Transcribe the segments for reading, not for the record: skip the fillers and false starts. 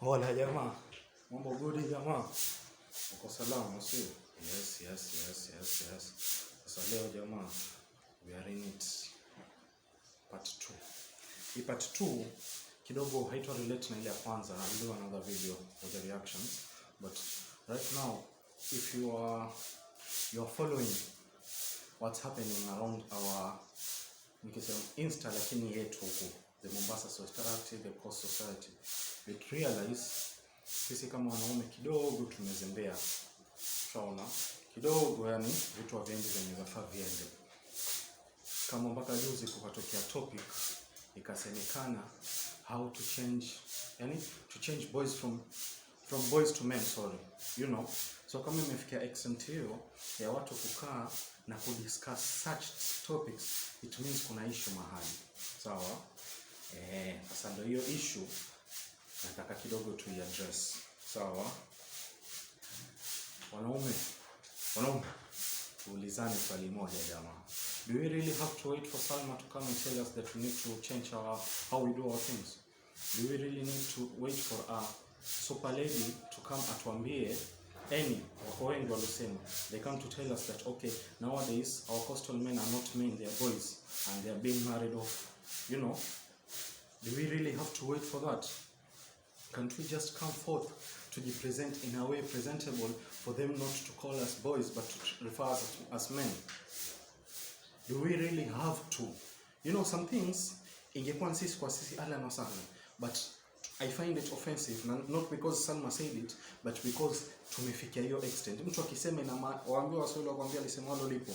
Hola jamaa, mambo gudi jamaa, uko salama sio? Yes. Sasa leo jamaa, we are in it part 2. Hii part 2 kidogo haito relate na ile ya kwanza. I'll do another video for the reactions, but right now if you are following what's happening around our nikisema Insta lakini yetu huko, the Mombasa Society, the Coast Society, we realize sisi kama wanaume kidogo tumezembea. Shaona kidogo, yani vitu vingi vinaweza viende kama mpaka juzi kukatokea topic ikasemekana how to change, yani to change boys from boys to men, you know. So kama imefikia extent hiyo ya watu kukaa na kudiscuss such topics, it means kuna issue mahali, sawa? Sasa ndio hiyo issue nataka kidogo tu address, sawa? Wanaume tuulizane swali moja jamaa. Do we really have to wait for Salma to come and tell us that we need to change how we do our things? Do we really need to wait for a super lady to come atuambie? Wako wengi walisema they come to tell us that okay, nowadays our coastal men are not men, they are boys and they are being married off, you know. Do we really have to wait for that? Can't we just come forth to be present in a way presentable for them not to call us boys but to refer us as men? Do we really have to? You know, some things ingekuwa sisi kwa sisi ala na sana, but I find it offensive, not because Salma said it, but because tumefikia hiyo extent. Mtu akisema ina maana, waambiwa Waswahili wakwambia alisema walo lipo,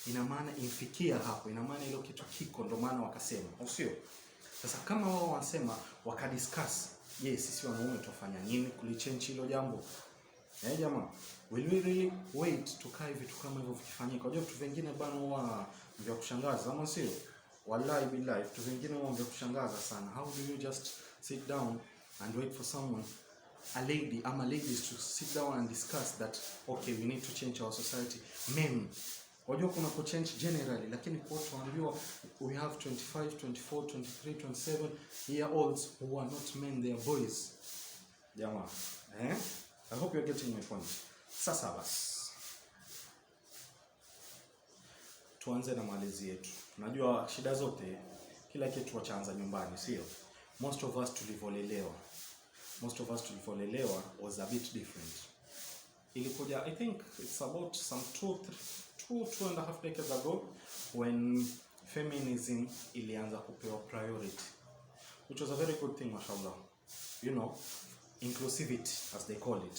ina maana imfikia hapo, ina maana hilo kitu kiko, ndo maana wakasema, au sio? Sasa kama wao wanasema wakadiscuss, sisi wanaume tufanya nini kulichange hilo jambo? Jamaa, will we really wait to kai vitu kama hivyo vikifanyika? Unajua vitu vingine bana huwa vya kushangaza, ama sio? Wallahi billahi, vitu vingine huwa vya kushangaza sana. How do you just sit down and wait for someone, a lady ama ladies, to sit down and discuss that okay, we need to change our society? Men, wajua kuna ku change generally, lakini kwa watu waambiwa we have 25, 24, 23, 27 year olds who are not men, they are boys. Jamaa, I hope you're getting my point. Sasa basi tuanze na malezi yetu. Unajua shida zote, kila kitu wachaanza nyumbani, sio? Most of us tulivolelewa was a bit different. Ilikuja, I think it's about some 2.5 decades ago when feminism ilianza kupewa priority, which was a very good thing, mashallah. You know, inclusivity as they call it,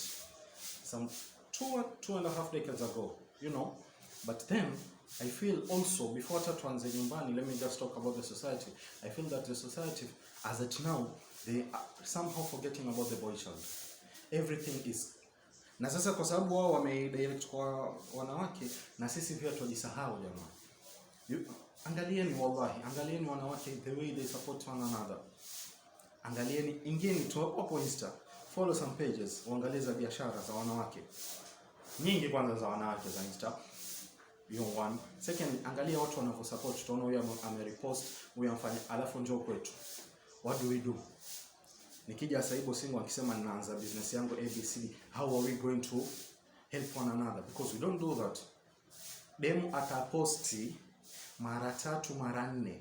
some 2.5 decades ago, you know. But then I feel also, before tuanze nyumbani, let me just talk about the society. I feel that the society as it now, they are somehow forgetting about the boy child. Everything is, na sasa kwa sababu wao wamedirect kwa wanawake, na sisi pia tujisahau jamaa. Angalieni, wallahi, angalieni wanawake the way they support one another. Angalieni, ingieni tu hapo Insta, follow some pages, uangalie za biashara za wanawake. Nyingi kwanza za wanawake za Insta. One. Second, angalia watu wanavyo support. Tunaona huyu amerepost, huyu amfanya, alafu njoo kwetu. What do we do? Nikija Saibo Singo akisema ninaanza business yangu ABC, how are we going to help one another? Because we don't do that. Demu ataposti mara 3 mara 4,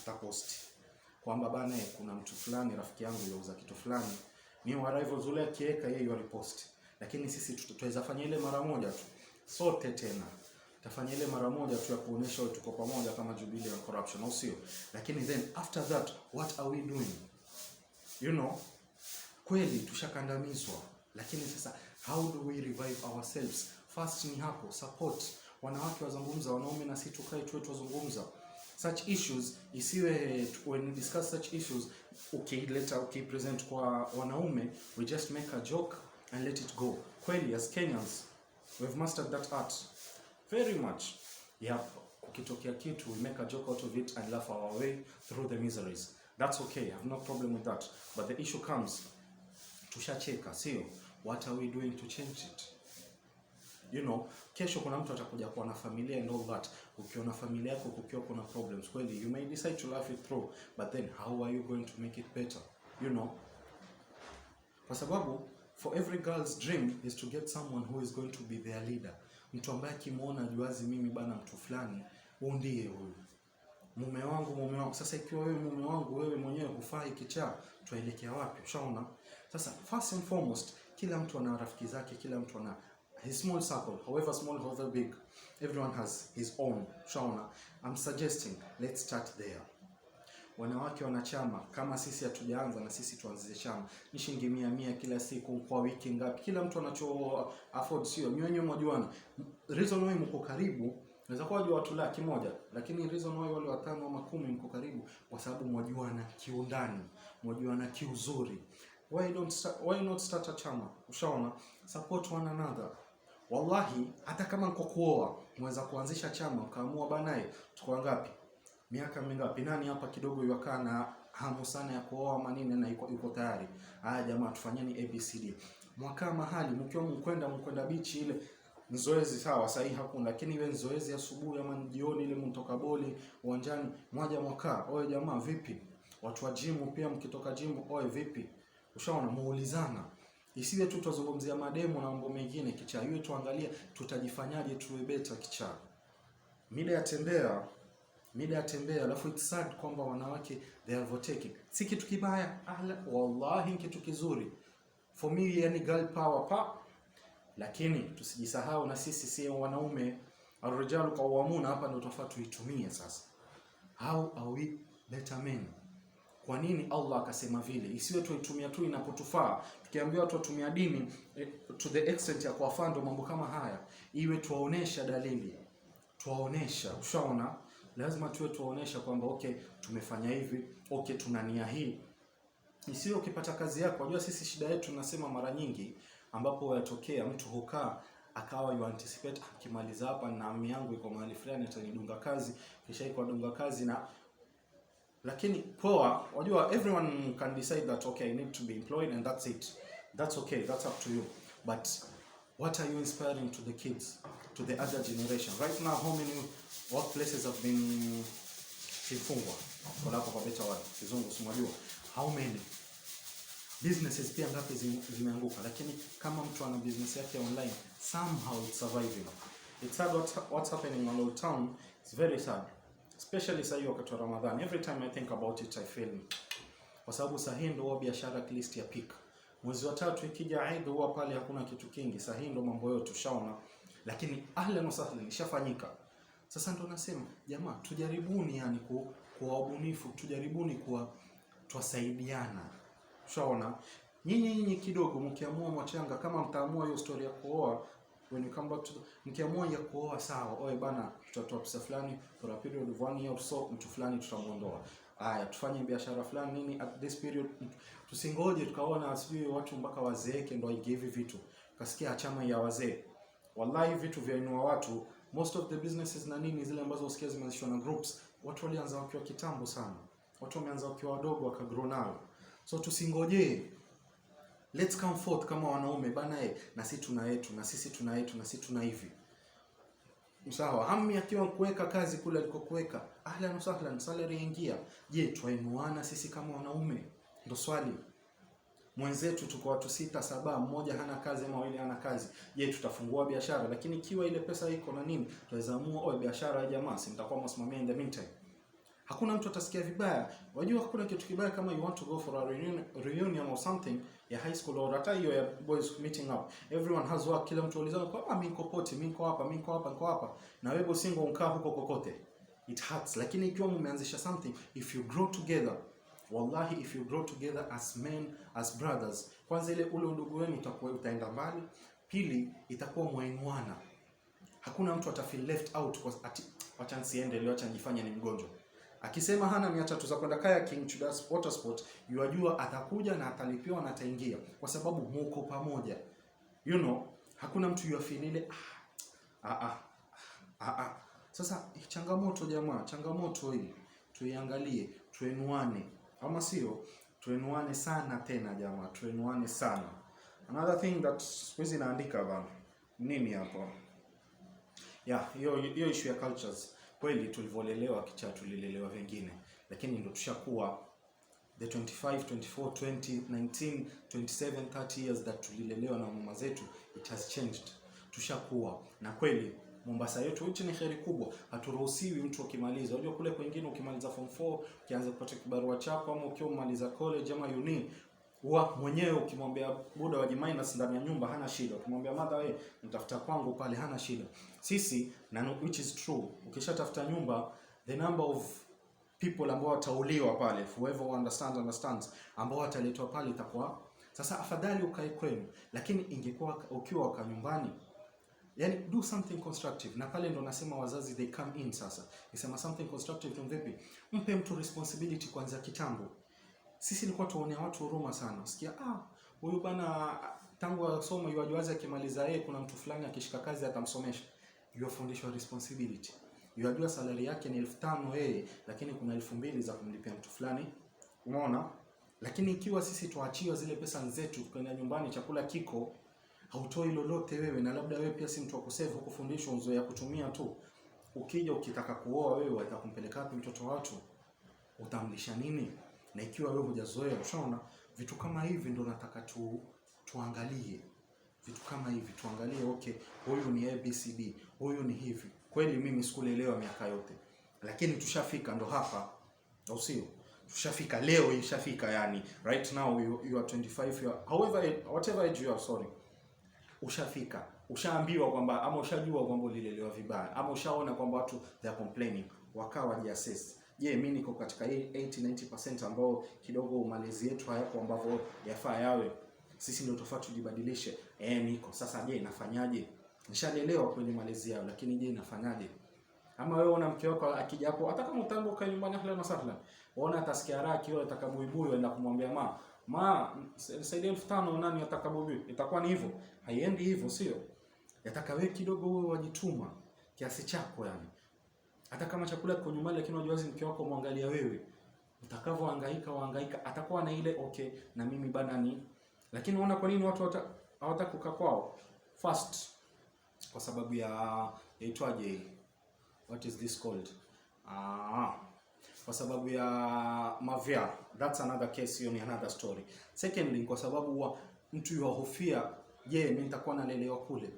ataposti kwamba bana kuna mtu fulani rafiki yangu yauza kitu fulani, ni wa rivals ule akiweka yeye repost. Lakini sisi tutaweza fanya ile mara moja tu. Sote tena tafanya ile mara moja tu ya kuonesha tuko pamoja kama Jubilee and corruption, au sio? Lakini then after that, what are we doing? You know, kweli tushakandamizwa, lakini sasa how do we revive ourselves? First ni hapo, support wanawake wazungumza, wanaume na sisi tukae tuzungumza such issues. Isiwe when we discuss such issues present kwa wanaume, we just make a joke and let it go. Kweli as Kenyans, we've mastered that art very much. Ukitokea kitu, we make a joke out of it and laugh our way through the miseries. That's okay, I have no problem with that. But the issue comes, tushacheka, sio? What are we doing to change it? You know, kesho kuna mtu atakuja kuwa na familia and all that. Ukiona familia yako kukiwa kuna problems, kweli you may decide to laugh it through, but then how are you going to make it better? You know, kwa sababu for every girl's dream is to get someone who is going to be their leader, mtu ambaye kimuona juazi mimi bana mtu fulani huyu ndiye huyu mume wangu. Sasa ikiwa wewe mume wangu wewe mwenyewe hufai kichaa, tuelekea wapi? Ushaona? Sasa first and foremost, kila mtu ana rafiki zake, kila mtu ana his small circle, however small, however big, everyone has his own. Ushaona? I'm suggesting let's start there. Wanawake wanachama, kama sisi hatujaanza na sisi tuanze chama. Ni shilingi 100 kila siku kwa wiki ngapi? Kila mtu anacho afford, sio nyonyo mwajuana. Reason why mko karibu, naweza kuwa watu 100,000, lakini reason why wale 5 ama 10 mko karibu kwa sababu mwajuana kiundani, mwajuana kiuzuri. Why not start a chama? Ushaona? Support one another. Wallahi, hata kama mko kuoa, mweza kuanzisha chama, kaamua banaye tuko ngapi? Miaka mingapi? Nani hapa kidogo yakaa na hamu sana ya kuoa manine na yuko tayari? Haya jamaa, tufanyeni ABCD. Mwaka mahali mkiwa mkwenda beach ile nzoezi sawa, sahihi hakuna, lakini ile nzoezi asubuhi ama jioni ile mtoka boli uwanjani moja mwaka. Oye jamaa vipi? Watu wa gym pia mkitoka gym, oye vipi? Ushaona, muulizana. Isiwe tu tuzungumzia mademo na mambo mengine kichaa. Yeye tuangalia tutajifanyaje tuwe better kichaa. Mida ya tembea, alafu it's sad kwamba wanawake they are overtaking. Si kitu kibaya, wallahi kitu kizuri. For me, yani girl power pa. Lakini tusijisahau na sisi si wanaume, ar-rijalu qawwamuna, hapa ndio tunafaa tuitumie sasa. How are we better men? Kwa nini Allah akasema vile? Isiwe tuitumia tu inapotufaa. Tukiambiwa watu watumia dini to the extent ya kuwafaa ndo mambo kama haya, iwe tuwaonesha dalili. Tuwaonesha, ushaona? Lazima tuwaonesha kwamba okay, tumefanya hivi, okay, tuna nia hii. Isiwe ukipata kazi yako, unajua sisi shida yetu tunasema mara nyingi ambapo yatokea mtu hukaa akawa you anticipate akimaliza hapa na ami yangu iko mahali fulani atanidunga kazi, kisha iko dunga kazi na lakini poa, unajua everyone can decide that okay, I need to be employed and that's it. That's okay, that's up to you. But what are you inspiring to the kids, to the other generation? Right now, how many workplaces have been kifungwa? Kwa hapo kwa better word, kizungu simwajua. How many businesses pia ngapi zimeanguka? Lakini kama mtu ana business yake online, somehow it's surviving. It's sad what's happening in our town. It's very sad. Especially sasa wakati wa Ramadhan. Every time I think about it I feel. Kwa sababu sasa hii ndio biashara at least ya peak. Mwezi wa 3 ikija Eid huwa pale hakuna kitu kingi. Sasa hii ndio mambo yote tushaona. Lakini ahlan wa sahlan ishafanyika. Sasa ndio nasema jamaa, tujaribuni yani kuwa ubunifu, tujaribuni tuwasaidiana. Ushaona? Nyinyi kidogo mkiamua mwachanga, kama mtaamua hiyo story ya kuoa, when you come back to mkiamua ya kuoa sawa, oe bana tutatoa pesa fulani for a period of 1 year or so, mtu fulani tutamuondoa. Haya, tufanye biashara fulani nini at this period. Tusingoje tukaona asijui watu mpaka wazeeke ndio aigive vitu. Kasikia chama ya wazee. Wallahi vitu vya inua watu, most of the businesses na nini zile ambazo usikia zimeanzishwa na groups, watu walianza wakiwa kitambo sana. Watu wameanza wakiwa wadogo wakagrow nao. So tusingoje. Let's come forth kama wanaume bana, na sisi tuna yetu, na sisi tuna yetu, na sisi tuna hivi. Sawa, hami akiwa kuweka kazi kule alikokuweka, ahlan wasahlan, salary ingia. Je, twainuana sisi kama wanaume? Ndio swali. Mwenzetu tuko watu 6 7, mmoja hana kazi ama wawili hana kazi. Je, tutafungua biashara? Lakini kiwa ile pesa iko na nini, tunaweza amua biashara ya jamaa, si mtakuwa msimamia in the meantime. Hakuna mtu atasikia vibaya. Wajua hakuna kitu kibaya kama you want to go for a reunion or something ya high school or hata hiyo ya boys meeting up. Everyone has work, kila mtu ulizana kwa mimi niko poti, mimi niko hapa. Na wewe single unkaa huko kokote. It hurts. Lakini ikiwa mmeanzisha something, if you grow together, wallahi if you grow together as men, as brothers, kwanza ile ule ndugu wenu utaenda mbali. Pili, itakuwa mwainwana. Hakuna mtu atafeel left out kwa acha nisiende leo, acha nijifanye ni mgonjwa. Akisema hana 300 za kwenda kayaking to water sport, yajua atakuja na atalipiwa na ataingia kwa sababu muko pamoja. You know, hakuna mtu yafeel ile Sasa changamoto jamaa, changamoto hii tuiangalie, tuenuane. Ama sio, tuenuane sana tena jamaa, tuenuane sana. Another thing that squeeze inaandika bana. Nini hapo? Hiyo issue ya cultures. Kweli tulivolelewa tulilelewa vingine, lakini ndio tushakuwa the 25, 24, 20, 19, 27, 30 years that tulilelewa na mama zetu, it has changed. Tushakuwa. Na kweli Mombasa yetu hichi ni kheri kubwa. Haturuhusiwi mtu ukimaliza. Unajua kule kwingine ukimaliza form 4, ukianza kupata kibarua chako ama ukiwa umaliza college ama uni, huwa mwenyewe ukimwambia buda waji minus ndani ya nyumba hana shida. Ukimwambia mother wewe nitafuta kwangu pale hana shida. Sisi na which is true. Ukishatafuta nyumba, the number of people ambao watauliwa pale, whoever understands, ambao wataletwa pale itakuwa sasa. Afadhali ukae kwenu, lakini ingekuwa ukiwa uka nyumbani, yani do something constructive. Na pale ndo nasema wazazi they come in sasa. Nisema something constructive tu vipi? Mpe mtu responsibility kwanza kitambo. Sisi nilikuwa tuonea watu huruma sana. Sikia huyu bana tangu asome yuajuaza akimaliza yeye kuna mtu fulani akishika kazi atamsomesha. Yufundishwa responsibility. Yajua salary yake ni 1500 yeye, lakini kuna 2000 za kumlipia mtu fulani. Unaona? Lakini ikiwa sisi tuachiwa zile pesa zetu kwenda nyumbani, chakula kiko, hautoi lolote wewe, na labda wewe pia si mtu wa kusave, hukufundishwa uzoea kutumia tu. Ukija ukitaka kuoa wewe utakumpeleka wapi mtoto wa watu? Utamlisha nini? Na ikiwa wewe hujazoea, ushaona vitu kama hivi ndio nataka tuangalie. Vitu kama hivi tuangalie, okay, huyu ni ABCD, huyu ni hivi. Kweli mimi sikulelewa miaka yote, lakini tushafika ndo hapa, au sio? Tushafika leo, ishafika yani. Right now you are 25, you are whatever age you are, sorry. Ushafika, ushaambiwa kwamba ama ushajua kwamba ulilelewa vibaya, ama ushaona kwamba watu they are complaining, wakawa jiassess. Je, mimi niko katika 80-90% ambao kidogo malezi yetu hayako ambavyo yafaa yawe? Sisi ndio tofauti tujibadilishe. Niko sasa, je nafanyaje? Nishalelewa kwenye malezi yao, lakini je nafanyaje? Ama wewe una mke wako akija hapo, hata kama utamboka nyumbani ahlan na sahlan, unaona atasikia raha kiwa atakabuibui aenda kumwambia saidia 1500 nani atakabuibui, itakuwa ni hivyo? Haiendi hivyo, sio? Yataka wewe kidogo wewe wajituma kiasi chako yani. Hata kama chakula kiko nyumbani, lakini unajua mke wako muangalia wewe, utakavyohangaika atakuwa na ile okay na mimi bana ni. Lakini unaona kwa nini watu hawataka kukaa kwao? First, kwa sababu ya yaitwaje, what is this called, kwa sababu ya mavya. That's another case, hiyo ni another story. Secondly, kwa sababu mtu yuhofia, je mimi nitakuwa nalelewa kule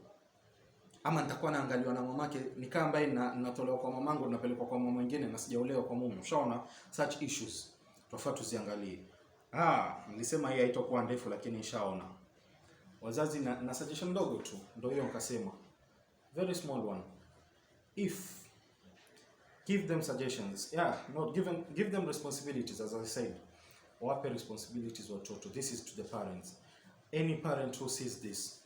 ama nitakuwa naangaliwa na mamake, nikaa ambaye natolewa kwa mamangu napelekwa kwa mama mwingine na sijaolewa kwa mume. Ushaona such issues tofauti tuziangalie. Nilisema hii haitakuwa ndefu, lakini inshaona wazazi na suggestion ndogo tu, ndio hiyo nikasema very small one. If give them suggestions, give them responsibilities. As I said, wape responsibilities watoto. This is to the parents. Any parent who sees this,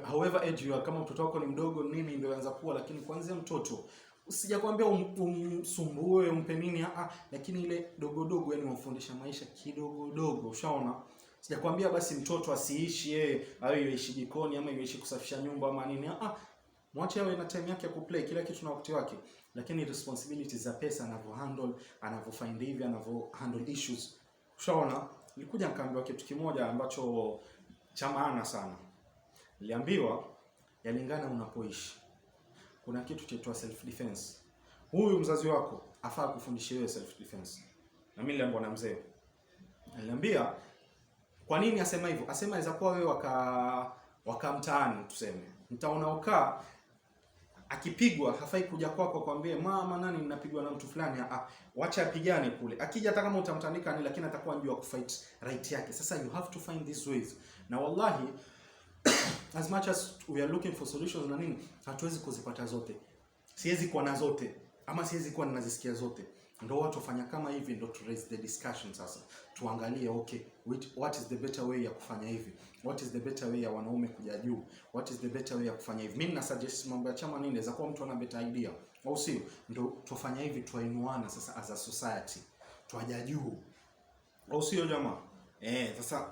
however age you are, kama mtoto wako ni mdogo nini ndio anza kuwa, lakini kwanza mtoto usijakwambia umsumbue umpe nini, lakini ile dogo yani umfundisha maisha kidogo. Ushaona? Sijakwambia basi mtoto asiishi yeye au yaishi jikoni ama yaishi kusafisha nyumba ama nini. Mwache awe na time yake ya kuplay, kila kitu na wakati wake, lakini responsibilities za pesa anavyofind hivi, anavyohandle issues. Ushaona? Nilikuja nikaambiwa kitu kimoja ambacho cha maana sana. Niliambiwa yalingana unapoishi. Kuna kitu chaitwa self defense. Huyu mzazi wako afaa kufundisha wewe self defense. Na mimi niliambiwa na mzee. Niliambia kwa nini asema hivyo? Asema inaweza kuwa wewe waka mtaani tuseme. Mtaona ukaa akipigwa hafai kuja kwako kwambie mama nani ninapigwa na mtu fulani, wacha apigane kule. Akija hata kama utamtanika lakini atakuwa anajua kufight right yake. Sasa you have to find these ways. Na wallahi as much as we are looking for solutions na nini, hatuwezi kuzipata zote. Siwezi kuwa na zote ama siwezi kuwa ninazisikia zote. Ndio watu wafanya kama hivi, ndio to raise the discussion sasa. Tuangalie okay, what is the better way ya kufanya hivi? What is the better way ya wanaume kuja juu? What is the better way ya kufanya hivi? Mimi na suggest mambo ya chama nini, inaweza kuwa mtu ana better idea. Au sio? Ndio tufanya hivi, tuainuana sasa as a society. Tuaja juu. Au sio jamaa? Sasa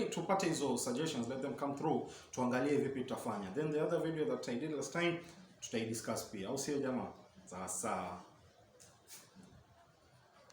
tupate hizo suggestions, let them come through, tuangalie vipi tutafanya. Then the other video that I did last time tutaidiscuss pia. Au sio jamaa? Sawa.